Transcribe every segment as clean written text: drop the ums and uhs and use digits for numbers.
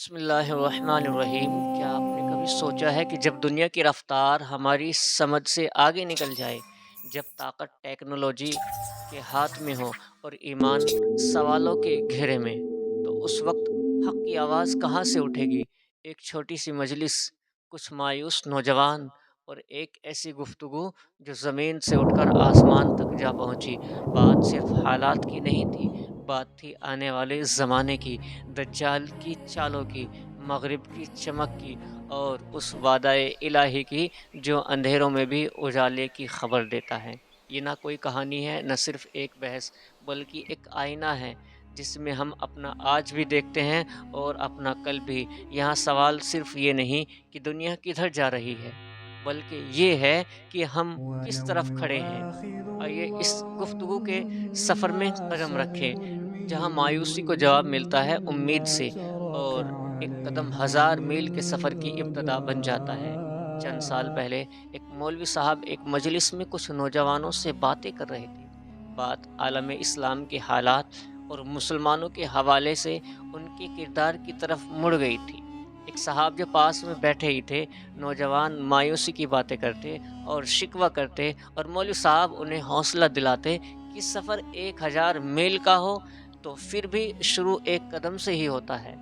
بسم اللہ الرحمن الرحیم۔ کیا آپ نے کبھی سوچا ہے کہ جب دنیا کی رفتار ہماری سمجھ سے آگے نکل جائے، جب طاقت ٹیکنالوجی کے ہاتھ میں ہو اور ایمان سوالوں کے گھیرے میں، تو اس وقت حق کی آواز کہاں سے اٹھے گی؟ ایک چھوٹی سی مجلس، کچھ مایوس نوجوان اور ایک ایسی گفتگو جو زمین سے اٹھ کر آسمان تک جا پہنچی۔ بات صرف حالات کی نہیں تھی، بات تھی آنے والے زمانے کی، دجال کی چالوں کی، مغرب کی چمک کی، اور اس وعدہ الہی کی جو اندھیروں میں بھی اجالے کی خبر دیتا ہے۔ یہ نہ کوئی کہانی ہے، نہ صرف ایک بحث، بلکہ ایک آئینہ ہے جس میں ہم اپنا آج بھی دیکھتے ہیں اور اپنا کل بھی۔ یہاں سوال صرف یہ نہیں کہ دنیا کدھر جا رہی ہے، بلکہ یہ ہے کہ ہم کس طرف کھڑے ہیں۔ آئیے اس گفتگو کے سفر میں قدم رکھیں، جہاں مایوسی کو جواب ملتا ہے امید سے، اور ایک قدم ہزار میل کے سفر کی ابتدا بن جاتا ہے۔ چند سال پہلے ایک مولوی صاحب ایک مجلس میں کچھ نوجوانوں سے باتیں کر رہے تھے۔ بات عالم اسلام کے حالات اور مسلمانوں کے حوالے سے ان کے کردار کی طرف مڑ گئی تھی۔ ایک صاحب جو پاس میں بیٹھے ہی تھے، نوجوان مایوسی کی باتیں کرتے اور شکوہ کرتے، اور مولوی صاحب انہیں حوصلہ دلاتے کہ سفر 1000 میل کا ہو تو پھر بھی شروع ایک قدم سے ہی ہوتا ہے۔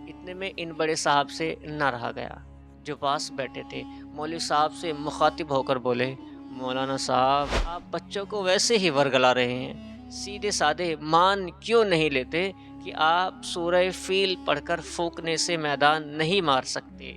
اتنے میں ان بڑے صاحب سے نہ رہا گیا، جو پاس بیٹھے تھے مولوی صاحب سے مخاطب ہو کر بولے، مولانا صاحب، آپ بچوں کو ویسے ہی ورگلا رہے ہیں، سیدھے سادے مان کیوں نہیں لیتے کہ آپ سورہ فیل پڑھ کر پھونکنے سے میدان نہیں مار سکتے؟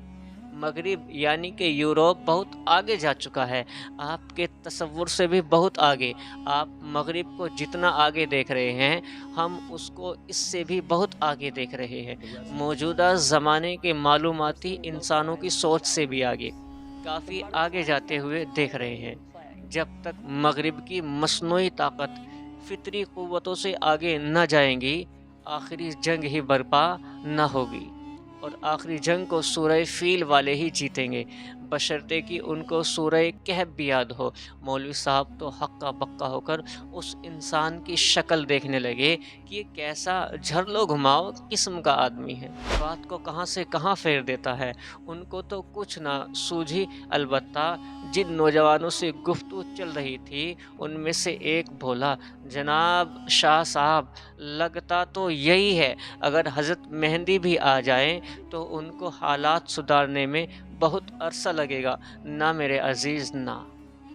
مغرب یعنی کہ یورپ بہت آگے جا چکا ہے، آپ کے تصور سے بھی بہت آگے۔ آپ مغرب کو جتنا آگے دیکھ رہے ہیں، ہم اس کو اس سے بھی بہت آگے دیکھ رہے ہیں، موجودہ زمانے کے معلوماتی انسانوں کی سوچ سے بھی آگے، کافی آگے جاتے ہوئے دیکھ رہے ہیں۔ جب تک مغرب کی مصنوعی طاقت فطری قوتوں سے آگے نہ جائیں گی، آخری جنگ ہی برپا نہ ہوگی، اور آخری جنگ کو سورہ فیل والے ہی جیتیں گے، بشرطے کہ ان کو سورہ کہف بھی یاد ہو۔ مولوی صاحب تو ہکا بکا ہو کر اس انسان کی شکل دیکھنے لگے کہ یہ کیسا جھرلو گھماؤ قسم کا آدمی ہے، بات کو کہاں سے کہاں پھیر دیتا ہے۔ ان کو تو کچھ نہ سوجھی، البتہ جن نوجوانوں سے گفتگو چل رہی تھی ان میں سے ایک بولا، جناب شاہ صاحب، لگتا تو یہی ہے، اگر حضرت مہندی بھی آ جائیں تو ان کو حالات سدھارنے میں بہت عرصہ لگے گا۔ نہ میرے عزیز، نہ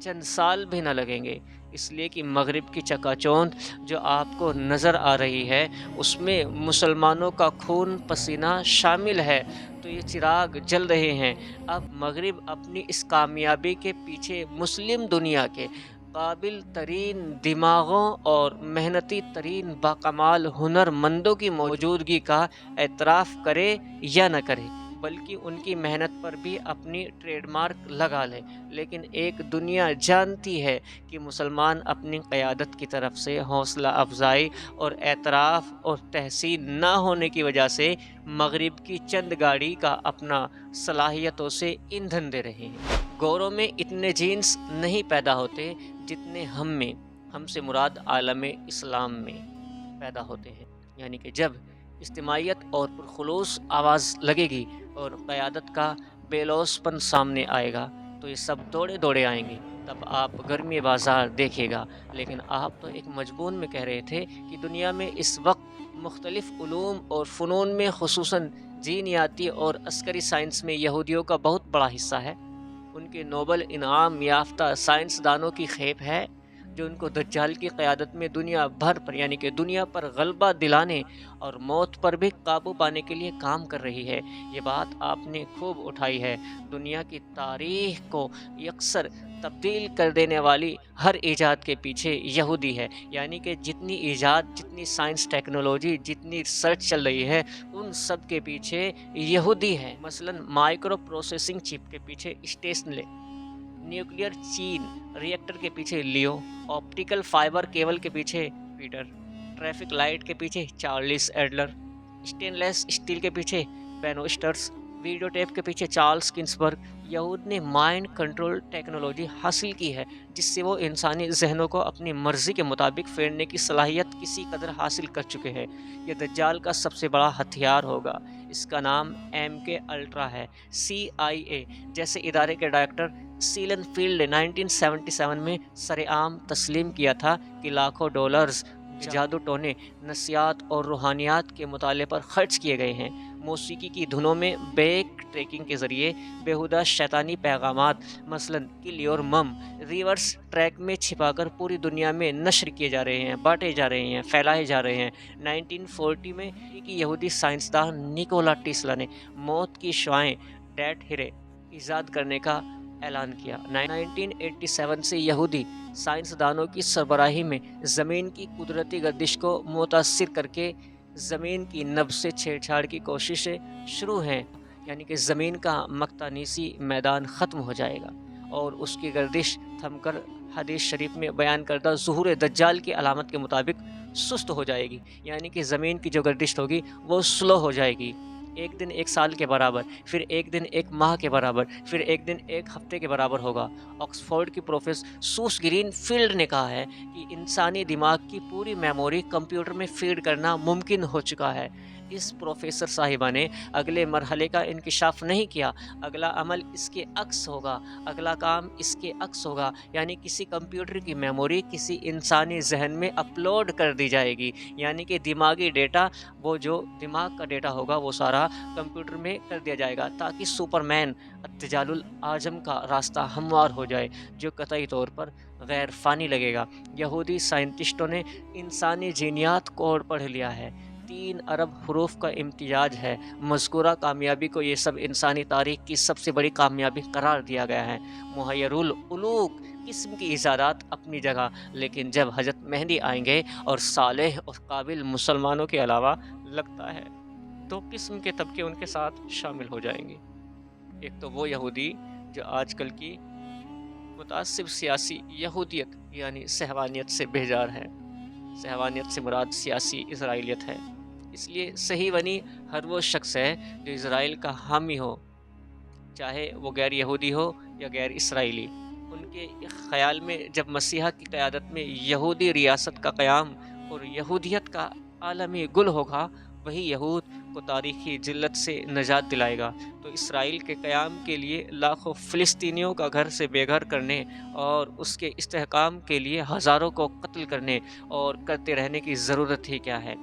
چند سال بھی نہ لگیں گے، اس لیے کہ مغرب کی چکا چوند جو آپ کو نظر آ رہی ہے، اس میں مسلمانوں کا خون پسینہ شامل ہے، تو یہ چراغ جل رہے ہیں۔ اب مغرب اپنی اس کامیابی کے پیچھے مسلم دنیا کے قابل ترین دماغوں اور محنتی ترین باکمال ہنر مندوں کی موجودگی کا اعتراف کرے یا نہ کرے، بلکہ ان کی محنت پر بھی اپنی ٹریڈ مارک لگا لے۔ لیکن ایک دنیا جانتی ہے کہ مسلمان اپنی قیادت کی طرف سے حوصلہ افزائی اور اعتراف اور تحسین نہ ہونے کی وجہ سے مغرب کی چند گاڑی کا اپنا صلاحیتوں سے ایندھن دے رہے ہیں۔ گوروں میں اتنے جینس نہیں پیدا ہوتے جتنے ہم سے مراد عالم اسلام میں پیدا ہوتے ہیں، یعنی کہ جب اجتماعیت اور پرخلوص آواز لگے گی اور قیادت کا بے لوث پن سامنے آئے گا، تو یہ سب دوڑے دوڑے آئیں گے، تب آپ گرمی بازار دیکھے گا۔ لیکن آپ تو ایک مضمون میں کہہ رہے تھے کہ دنیا میں اس وقت مختلف علوم اور فنون میں، خصوصاً جینیاتی اور عسکری سائنس میں یہودیوں کا بہت بڑا حصہ ہے۔ ان کے نوبل انعام یافتہ سائنسدانوں کی کھیپ ہے جو ان کو دجال کی قیادت میں دنیا بھر پر، یعنی کہ دنیا پر غلبہ دلانے اور موت پر بھی قابو پانے کے لیے کام کر رہی ہے۔ یہ بات آپ نے خوب اٹھائی ہے۔ دنیا کی تاریخ کو یکسر تبدیل کر دینے والی ہر ایجاد کے پیچھے یہودی ہے، یعنی کہ جتنی ایجاد، جتنی سائنس ٹیکنالوجی، جتنی ریسرچ چل رہی ہے، ان سب کے پیچھے یہودی ہے۔ مثلاً مائکرو پروسیسنگ چپ کے پیچھے اسٹیشنلے، نیوکلیئر چین، ری ایکٹر کے پیچھے لیو، آپٹیکل فائبر کیبل کے پیچھے پیٹر، ٹریفک لائٹ کے پیچھے چارلس ایڈلر، اسٹین لیس اسٹیل کے پیچھے بینو اسٹرس، ویڈیو ٹیپ کے پیچھے چارلس کنسبرگ۔ یہود نے مائنڈ کنٹرول ٹیکنالوجی حاصل کی ہے، جس سے وہ انسانی ذہنوں کو اپنی مرضی کے مطابق پھیرنے کی صلاحیت کسی قدر حاصل کر چکے ہیں۔ یہ دجال کا سب سے بڑا ہتھیار ہوگا۔ اس کا نام MK الٹرا ہے۔ CIA جیسے ادارے کے ڈائریکٹر سیلن فیلڈ نے 1977 میں سرعام تسلیم کیا تھا کہ لاکھوں ڈالرز جادو ٹونے، نفسیات اور روحانیات کے مطالعے پر خرچ کیے گئے ہیں۔ موسیقی کی دھنوں میں بیک ٹریکنگ کے ذریعے بیہودہ شیطانی پیغامات مثلاً کل یور مم ریورس ٹریک میں چھپا کر پوری دنیا میں نشر کیے جا رہے ہیں، بانٹے جا رہے ہیں، پھیلائے جا رہے ہیں۔ 1940 میں یہودی سائنسدان نیکولا ٹیسلا نے موت کی شعاعیں ڈیٹ ہرے ایجاد کرنے کا اعلان کیا۔ 1987 سے یہودی سائنسدانوں کی سربراہی میں زمین کی قدرتی گردش کو متاثر کر کے زمین کی نبض سے چھیڑ چھاڑ کی کوششیں شروع ہیں، یعنی کہ زمین کا مقناطیسی میدان ختم ہو جائے گا اور اس کی گردش تھم کر حدیث شریف میں بیان کردہ ظہور دجال کی علامت کے مطابق سست ہو جائے گی، یعنی کہ زمین کی جو گردش ہوگی وہ سلو ہو جائے گی، ایک دن ایک سال کے برابر، پھر ایک دن ایک ماہ کے برابر، پھر ایک دن ایک ہفتے کے برابر ہوگا۔ آکسفورڈ کی پروفیسر سوس گرین فیلڈ نے کہا ہے کہ انسانی دماغ کی پوری میموری کمپیوٹر میں فیڈ کرنا ممکن ہو چکا ہے۔ اس پروفیسر صاحبہ نے اگلے مرحلے کا انکشاف نہیں کیا، اگلا عمل اس کے عکس ہوگا، اگلا کام اس کے عکس ہوگا، یعنی کسی کمپیوٹر کی میموری کسی انسانی ذہن میں اپلوڈ کر دی جائے گی، یعنی کہ دماغی ڈیٹا، وہ جو دماغ کا ڈیٹا ہوگا وہ سارا کمپیوٹر میں کر دیا جائے گا تاکہ سپرمین ارتجال العاجم کا راستہ ہموار ہو جائے، جو قطعی طور پر غیر فانی لگے گا۔ یہودی سائنٹسٹوں نے انسانی جینیات کوڈ پڑھ لیا ہے، 3 ارب حروف کا امتزاج ہے۔ مذکورہ کامیابی کو یہ سب انسانی تاریخ کی سب سے بڑی کامیابی قرار دیا گیا ہے۔ محیر العلوق قسم کی ایجادات اپنی جگہ، لیکن جب حضرت مہدی آئیں گے اور صالح اور قابل مسلمانوں کے علاوہ لگتا ہے 2 قسم کے طبقے ان کے ساتھ شامل ہو جائیں گے۔ ایک تو وہ یہودی جو آج کل کی متعصب سیاسی یہودیت یعنی صہیونیت سے بیزار ہے۔ صہیونیت سے مراد سیاسی اسرائیلیت ہے۔ اس لیے صہیونی ہر وہ شخص ہے جو اسرائیل کا حامی ہو، چاہے وہ غیر یہودی ہو یا غیر اسرائیلی۔ ان کے خیال میں جب مسیحا کی قیادت میں یہودی ریاست کا قیام اور یہودیت کا عالمی گل ہوگا، وہی یہود کو تاریخی ذلت سے نجات دلائے گا۔ تو اسرائیل کے قیام کے لیے لاکھوں فلسطینیوں کا گھر سے بے گھر کرنے اور اس کے استحکام کے لیے ہزاروں کو قتل کرنے اور کرتے رہنے کی ضرورت ہی کیا ہے؟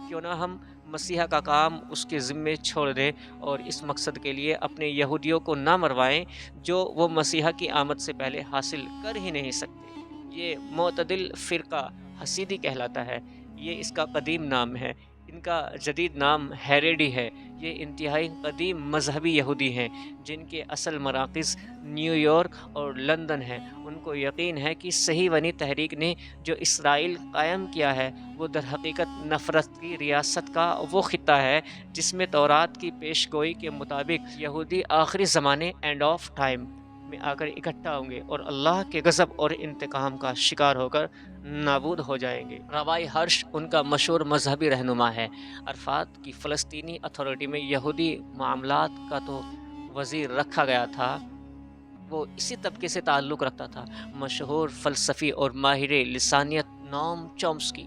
کیوں نہ ہم مسیحا کا کام اس کے ذمے چھوڑ دیں اور اس مقصد کے لیے اپنے یہودیوں کو نہ مروائیں جو وہ مسیحا کی آمد سے پہلے حاصل کر ہی نہیں سکتے۔ یہ معتدل فرقہ حسیدی کہلاتا ہے، یہ اس کا قدیم نام ہے۔ ان کا جدید نام ہیریڈی ہے۔ یہ انتہائی قدیم مذہبی یہودی ہیں جن کے اصل مراکز نیو یارک اور لندن ہیں۔ ان کو یقین ہے کہ صہیونی تحریک نے جو اسرائیل قائم کیا ہے وہ در حقیقت نفرت کی ریاست کا وہ خطہ ہے جس میں تورات کی پیش گوئی کے مطابق یہودی آخری زمانے اینڈ آف ٹائم میں آ کر اکٹھا ہوں گے اور اللہ کے غضب اور انتقام کا شکار ہو کر نابود ہو جائیں گے۔ روائی ہرش ان کا مشہور مذہبی رہنما ہے۔ عرفات کی فلسطینی اتھارٹی میں یہودی معاملات کا تو وزیر رکھا گیا تھا، وہ اسی طبقے سے تعلق رکھتا تھا۔ مشہور فلسفی اور ماہر لسانیت نوم چومسکی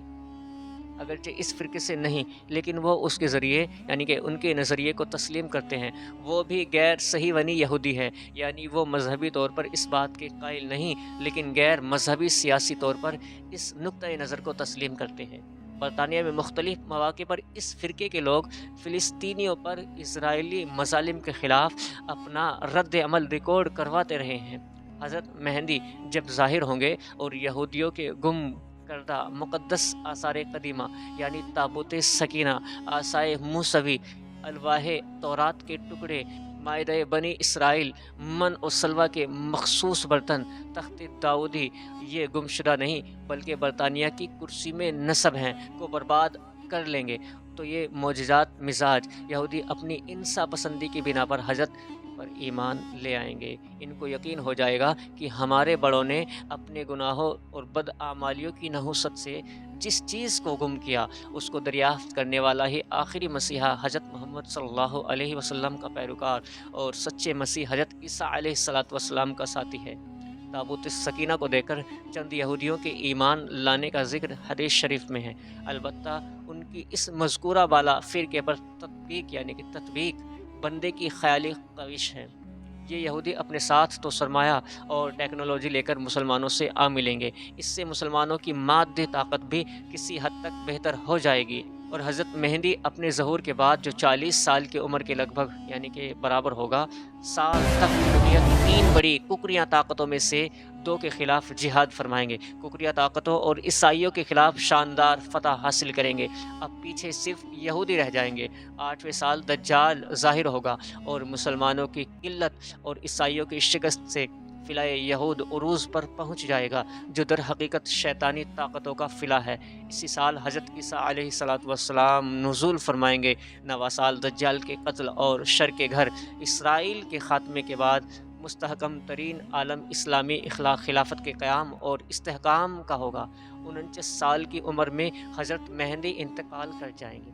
اگرچہ اس فرقے سے نہیں، لیکن وہ اس کے ذریعے یعنی کہ ان کے نظریے کو تسلیم کرتے ہیں۔ وہ بھی غیر صہیونی یہودی ہے، یعنی وہ مذہبی طور پر اس بات کے قائل نہیں، لیکن غیر مذہبی سیاسی طور پر اس نقطۂ نظر کو تسلیم کرتے ہیں۔ برطانیہ میں مختلف مواقع پر اس فرقے کے لوگ فلسطینیوں پر اسرائیلی مظالم کے خلاف اپنا رد عمل ریکارڈ کرواتے رہے ہیں۔ حضرت مہدی جب ظاہر ہوں گے اور یہودیوں کے گم کردہ مقدس آثار قدیمہ یعنی تابوت سکینہ، عصائے موسوی، الواح تورات کے ٹکڑے، مائدہ بنی اسرائیل، من و سلوہ کے مخصوص برتن، تخت داؤدی، یہ گمشدہ نہیں بلکہ برطانیہ کی کرسی میں نصب ہیں کو برباد کر لیں گے، تو یہ معجزات مزاج یہودی اپنی انسا پسندی کی بنا پر حضرت پر ایمان لے آئیں گے۔ ان کو یقین ہو جائے گا کہ ہمارے بڑوں نے اپنے گناہوں اور بدعمالیوں کی نحوست سے جس چیز کو گم کیا اس کو دریافت کرنے والا ہی آخری مسیحا حضرت محمد صلی اللہ علیہ وسلم کا پیروکار اور سچے مسیح حضرت عیسیٰ علیہ السلام کا ساتھی ہے۔ تابوت سکینہ کو دیکھ کر چند یہودیوں کے ایمان لانے کا ذکر حدیث شریف میں ہے، البتہ ان کی اس مذکورہ بالا فرقے پر تطبیق یعنی کہ تطبیق بندے کی خیالی کاوش ہے۔ یہ یہودی اپنے ساتھ تو سرمایہ اور ٹیکنالوجی لے کر مسلمانوں سے آ ملیں گے۔ اس سے مسلمانوں کی مادی طاقت بھی کسی حد تک بہتر ہو جائے گی، اور حضرت مہدی اپنے ظہور کے بعد جو 40 سال کی عمر کے لگ بھگ یعنی کہ برابر ہوگا، سال تک دنیا کی 3 بڑی ککریاں طاقتوں میں سے 2 کے خلاف جہاد فرمائیں گے۔ ککریہ طاقتوں اور عیسائیوں کے خلاف شاندار فتح حاصل کریں گے۔ اب پیچھے صرف یہودی رہ جائیں گے۔ 8ویں سال دجال ظاہر ہوگا اور مسلمانوں کی قلت اور عیسائیوں کی شکست سے فلاح یہود عروج پر پہنچ جائے گا، جو در حقیقت شیطانی طاقتوں کا فلاح ہے۔ اسی سال حضرت عیسیٰ علیہ السلام نزول فرمائیں گے۔ 9واں سال دجال کے قتل اور شر کے گھر اسرائیل کے خاتمے کے بعد مستحکم ترین عالم اسلامی خلافت کے قیام اور استحکام کا ہوگا۔ 49 سال کی عمر میں حضرت مہدی انتقال کر جائیں گے۔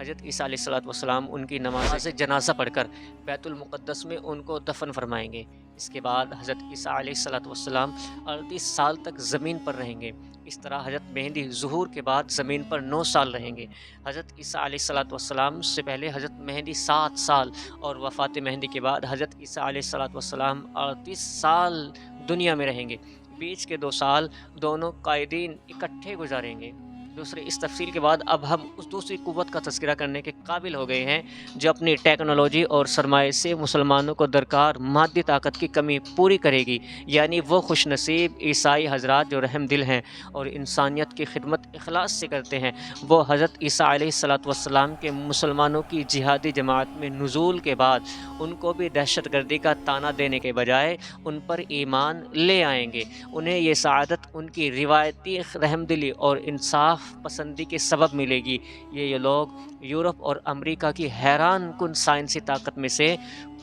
حضرت عیسیٰ علیہ السلام ان کی نماز جنازہ پڑھ کر بیت المقدس میں ان کو دفن فرمائیں گے۔ اس کے بعد حضرت عیسیٰ علیہ السلام 38 سال تک زمین پر رہیں گے۔ اس طرح حضرت مہدی ظہور کے بعد زمین پر 9 سال رہیں گے۔ حضرت عیسیٰ علیہ السلام سے پہلے حضرت مہدی 7 سال اور وفات مہدی کے بعد حضرت عیسیٰ علیہ السلام 38 سال دنیا میں رہیں گے۔ بیچ کے 2 سال دونوں قائدین اکٹھے گزاریں گے۔ دوسرے اس تفصیل کے بعد اب ہم اس دوسری قوت کا تذکرہ کرنے کے قابل ہو گئے ہیں جو اپنی ٹیکنالوجی اور سرمایہ سے مسلمانوں کو درکار مادی طاقت کی کمی پوری کرے گی، یعنی وہ خوش نصیب عیسائی حضرات جو رحم دل ہیں اور انسانیت کی خدمت اخلاص سے کرتے ہیں۔ وہ حضرت عیسیٰ علیہ السلام کے مسلمانوں کی جہادی جماعت میں نزول کے بعد ان کو بھی دہشت گردی کا طعنہ دینے کے بجائے ان پر ایمان لے آئیں گے۔ انہیں یہ سعادت ان کی روایتی رحم دلی اور انصاف پسندی کے سبب ملے گی۔ یہ لوگ یورپ اور امریکہ کی حیران کن سائنسی طاقت میں سے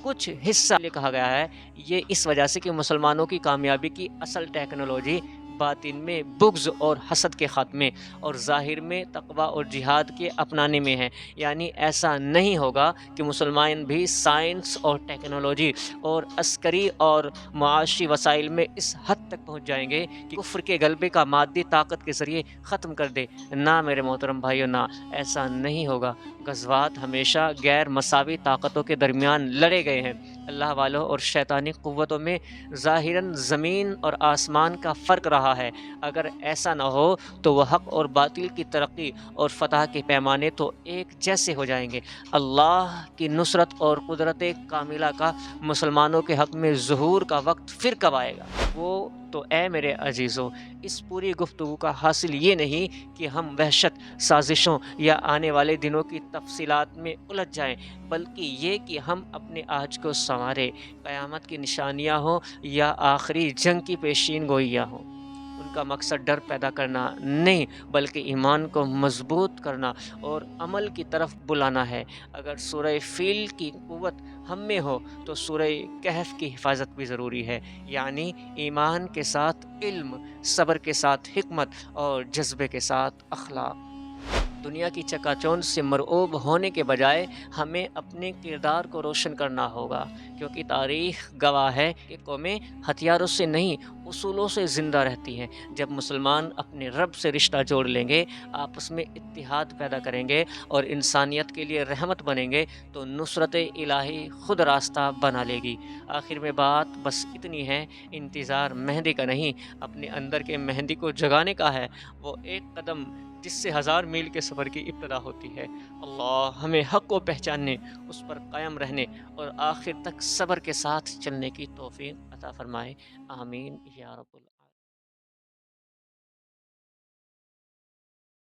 کچھ حصہ کہا گیا ہے۔ یہ اس وجہ سے کہ مسلمانوں کی کامیابی کی اصل ٹیکنالوجی باطن میں بغض اور حسد کے خاتمے اور ظاہر میں تقوی اور جہاد کے اپنانے میں ہے۔ یعنی ایسا نہیں ہوگا کہ مسلمان بھی سائنس اور ٹیکنالوجی اور عسکری اور معاشی وسائل میں اس حد تک پہنچ جائیں گے کہ کفر کے غلبے کا مادی طاقت کے ذریعے ختم کر دے۔ نہ میرے محترم بھائیو، نہ، ایسا نہیں ہوگا۔ غزوات ہمیشہ غیر مساوی طاقتوں کے درمیان لڑے گئے ہیں۔ اللہ والوں اور شیطانی قوتوں میں ظاہراً زمین اور آسمان کا فرق رہا ہے۔ اگر ایسا نہ ہو تو وہ حق اور باطل کی ترقی اور فتح کے پیمانے تو ایک جیسے ہو جائیں گے۔ اللہ کی نصرت اور قدرت کاملہ کا مسلمانوں کے حق میں ظہور کا وقت پھر کب آئے گا؟ وہ تو اے میرے عزیزو، اس پوری گفتگو کا حاصل یہ نہیں کہ ہم وحشت، سازشوں یا آنے والے دنوں کی تفصیلات میں الجھ جائیں، بلکہ یہ کہ ہم اپنے آج کو سنواریں، قیامت کی نشانیاں ہوں یا آخری جنگ کی پیشین گوئیاں ہوں۔ ان کا مقصد ڈر پیدا کرنا نہیں، بلکہ ایمان کو مضبوط کرنا اور عمل کی طرف بلانا ہے۔ اگر سورہ فیل کی قوت ہم میں ہو تو سورہ کہف کی حفاظت بھی ضروری ہے، یعنی ایمان کے ساتھ علم، صبر کے ساتھ حکمت اور جذبے کے ساتھ اخلاق۔ دنیا کی چکا چوند سے مرعوب ہونے کے بجائے ہمیں اپنے کردار کو روشن کرنا ہوگا، کیونکہ تاریخ گواہ ہے کہ قومیں ہتھیاروں سے نہیں، اصولوں سے زندہ رہتی ہیں۔ جب مسلمان اپنے رب سے رشتہ جوڑ لیں گے، آپس میں اتحاد پیدا کریں گے اور انسانیت کے لیے رحمت بنیں گے تو نصرت الہی خود راستہ بنا لے گی۔ آخر میں بات بس اتنی ہے، انتظار مہندی کا نہیں، اپنے اندر کے مہندی کو جگانے کا ہے، وہ ایک قدم جس سے 1000 میل کے سفر کی ابتدا ہوتی ہے۔ اللہ ہمیں حق کو پہچاننے، اس پر قائم رہنے اور آخر تک صبر کے ساتھ چلنے کی توفیق عطا فرمائے۔ آمین یا رب العالمین۔